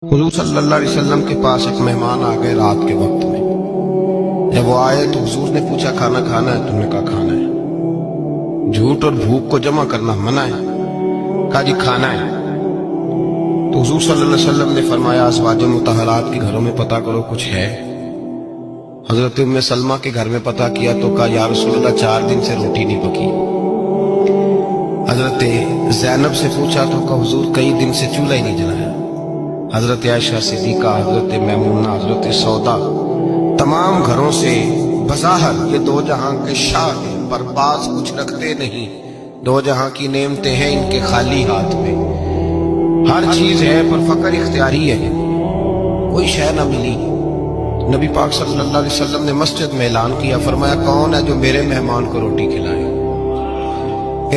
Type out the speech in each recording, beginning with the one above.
हुजूर सल्लल्लाहु अलैहि वसल्लम के पास एक मेहमान आ गए रात के वक्त में। जब वो आए तो हुजूर ने पूछा खाना खाना है? तुमने कहा खाना है। झूठ और भूख को जमा करना मना है। कहा जी खाना है। तो हुजूर सल्लल्लाहु अलैहि वसल्लम ने फरमाया अज़वाज मुतहरात के घरों में पता करो कुछ है। हजरत उम्मे सलमा के घर में पता किया तो कहा या रसूलल्लाह 4 दिन से रोटी नहीं पकी। हजरत ज़ैनब से पूछा तो कहा हुजूर कई दिन से चूल्हा ही नहीं जलाया। हजरत आयशा सिद्दीका, हजरत मैमूना, हजरत सौदा, तमाम घरों से बज़ाहिर ये दो जहां के शाह हैं, पर पास कुछ रखते नहीं। दो जहां की नेमतें हैं इनके खाली हाथ में। हर चीज है पर फकर इख्तियारी है, कोई शय न मिली। नबी पाक सल्लल्लाहु अलैहि वसल्लम ने मस्जिद में ऐलान किया, फरमाया कौन है जो मेरे मेहमान को रोटी खिलाए।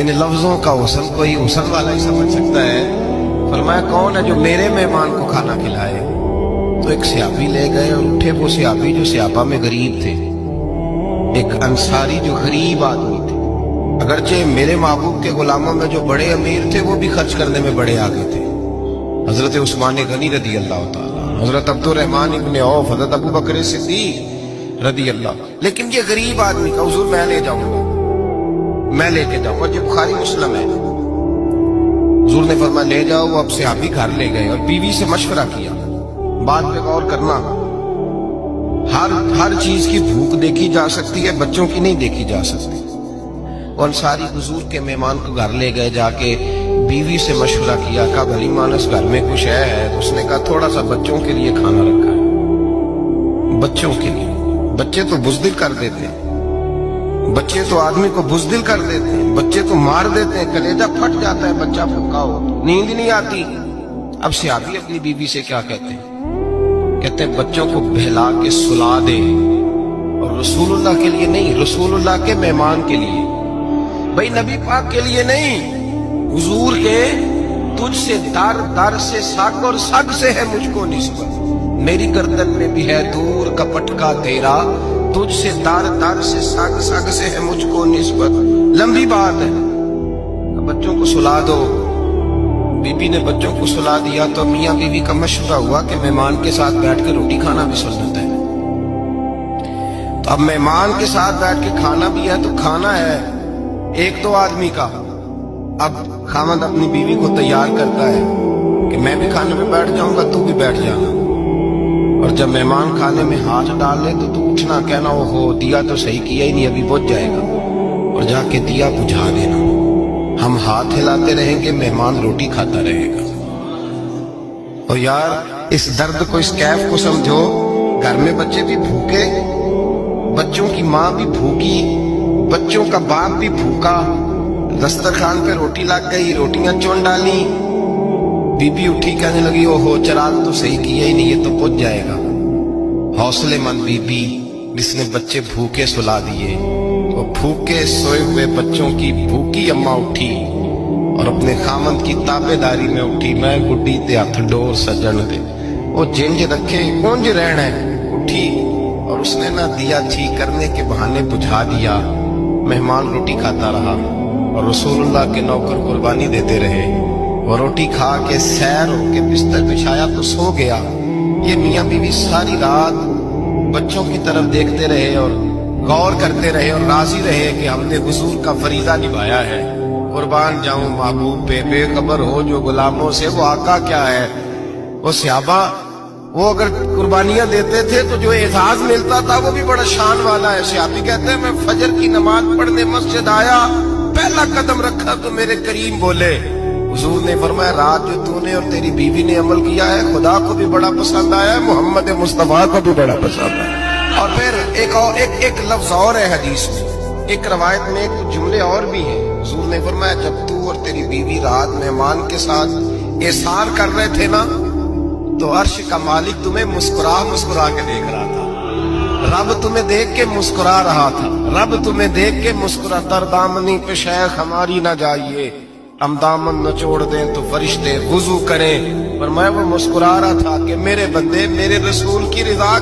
इन लफ्जों का हुस्न कोई हुस्न वाला ही समझ सकता है। फरमाया कौन है जो मेरे मेहमान को खाना खिलाए। तो एक सियाबी ले गए और उठे। वो सियाबी जो सियाबा में गरीब थे, एक अंसारी जो गरीब आदमी थे। अगरचे मेरे महबूब के गुलामों में जो बड़े अमीर थे वो भी खर्च करने में बड़े आगे थे। हजरत उस्मान गनी रदी अल्लाह ताला, हजरत अब्दुर्रहमान इब्न औफ, हजरत अबू बकर सिद्दीक रदी अल्लाह। लेकिन ये गरीब आदमी का हुजूर मैं ले जाऊंगा, मैं लेके जाऊंगा। ये बुखारी मुस्लिम है। हुजूर ने फरमाया ले जाओ। वो अब सहाबी घर ले गए और बीवी से मशवरा किया। बात पे गौर करना, हर चीज की भूख देखी जा सकती है, बच्चों की नहीं देखी जा सकती। और अंसारी हुजूर के मेहमान को घर ले गए, जाके बीवी से मशवरा किया। कहा भली मानस घर में कुछ है? तो उसने कहा थोड़ा सा बच्चों के लिए खाना रखा है। बच्चों के लिए? बच्चे तो बुज़दिल कर देते हैं, बच्चे तो आदमी को बुज़दिल कर देते हैं, बच्चे तो मार देते हैं, कलेजा फट जाता है बच्चा भूखा हो, नींद नहीं आती। अब सियाबी अपनी बीवी से क्या कहते हैं? कहते हैं बच्चों को बहला के सुला दे, और रसूलुल्लाह के लिए नहीं, रसूलुल्लाह के मेहमान के लिए, भाई नबी पाक के लिए नहीं, हुजूर के तुझसे दर दर से सग और सग से है मुझको निस्बत। मेरी गर्दन में भी है दूर का पटका तेरा, तुझसे दर दर से सग सग से है मुझको निस्बत। लंबी बात है। बच्चों को सुला दो। बीबी ने बच्चों को सुला दिया तो मियाँ बीवी का मशवरा हुआ कि मेहमान के साथ बैठ के रोटी खाना भी सुन्नत है। तो अब मेहमान के साथ बैठ के खाना भी है, तो खाना है एक दो आदमी का। अब खामद अपनी बीवी को तैयार करता है कि मैं भी खाने में बैठ जाऊंगा, तू भी बैठ जाना। और जब मेहमान खाने में हाथ डाल ले तो तू उठना, कहना ओहो दिया तो सही किया ही नहीं, अभी बुझ जाएगा, और जाके दिया बुझा देना। हम हाथ हिलाते रहेंगे, मेहमान रोटी खाता रहेगा। और यार इस दर्द को, इस कैफ को समझो। घर में बच्चे भी भूखे, बच्चों की माँ भी भूखी, बच्चों का बाप भी भूखा। दस्तरखान पे रोटी लग गई, रोटियां चुन डाली। बीबी उठी, कहने लगी ओहो चराग तो सही किया ही नहीं, ये तो बुझ जाएगा। हौसलेमंद बीबी जिसने बच्चे भूखे सुला दिए, तो भूखे सोए हुए बच्चों की भूखी अम्मा उठी और अपने खामद की ताबेदारी में उठी। मैं गुड्डी ते हथ डोर सजन दे, वो जिंज रखे कुंज रहना है। उठी और उसने ना दिया ठीक करने के बहाने बुझा दिया। मेहमान रोटी खाता रहा और रसूलुल्लाह के नौकर कुर्बानी देते रहे। वो रोटी खा के सैर होके बिस्तर बिछाया तो सो गया। ये मियाँ बीवी सारी रात बच्चों की तरफ देखते रहे और गौर करते रहे और राजी रहे कि हमने हुजूर का फरीजा निभाया है। कुर्बान जाऊं महबूब पे, बेखबर हो जो गुलामों से, वो आका क्या है। वो सहाबा, वो अगर कुर्बानियां देते थे तो जो एजाज मिलता था वो भी बड़ा शान वाला है। सहाबी कहते हैं मैं फजर की नमाज पढ़ने मस्जिद आया, पहला कदम रखा तो मेरे करीम बोले, हुजूर ने फरमाया रात जो तूने और तेरी बीवी ने अमल किया है खुदा को भी बड़ा पसंद आया है, मोहम्मद मुस्तफा को भी बड़ा पसंद आया। और फिर एक लफ्ज और है हदीस में, एक रवायत में एक जुमले और भी हैं। हुजूर ने फरमाया जब तू और तेरी बीवी रात मेहमान के साथ एहसान कर रहे थे ना, तो अर्श का मालिक तुम्हें मुस्कुरा मुस्कुरा के देख रहा था। रब तुम्हें देख के मुस्कुरा रहा था। रब तुम्हें देख के मुस्कुरा। तरदामनी पे शेख हमारी ना जाइए, हम दामन न छोड़ दें तो फरिश्ते वुजू करें। पर मैं वो मुस्कुरा रहा था कि मेरे बंदे मेरे रसूल की रिजा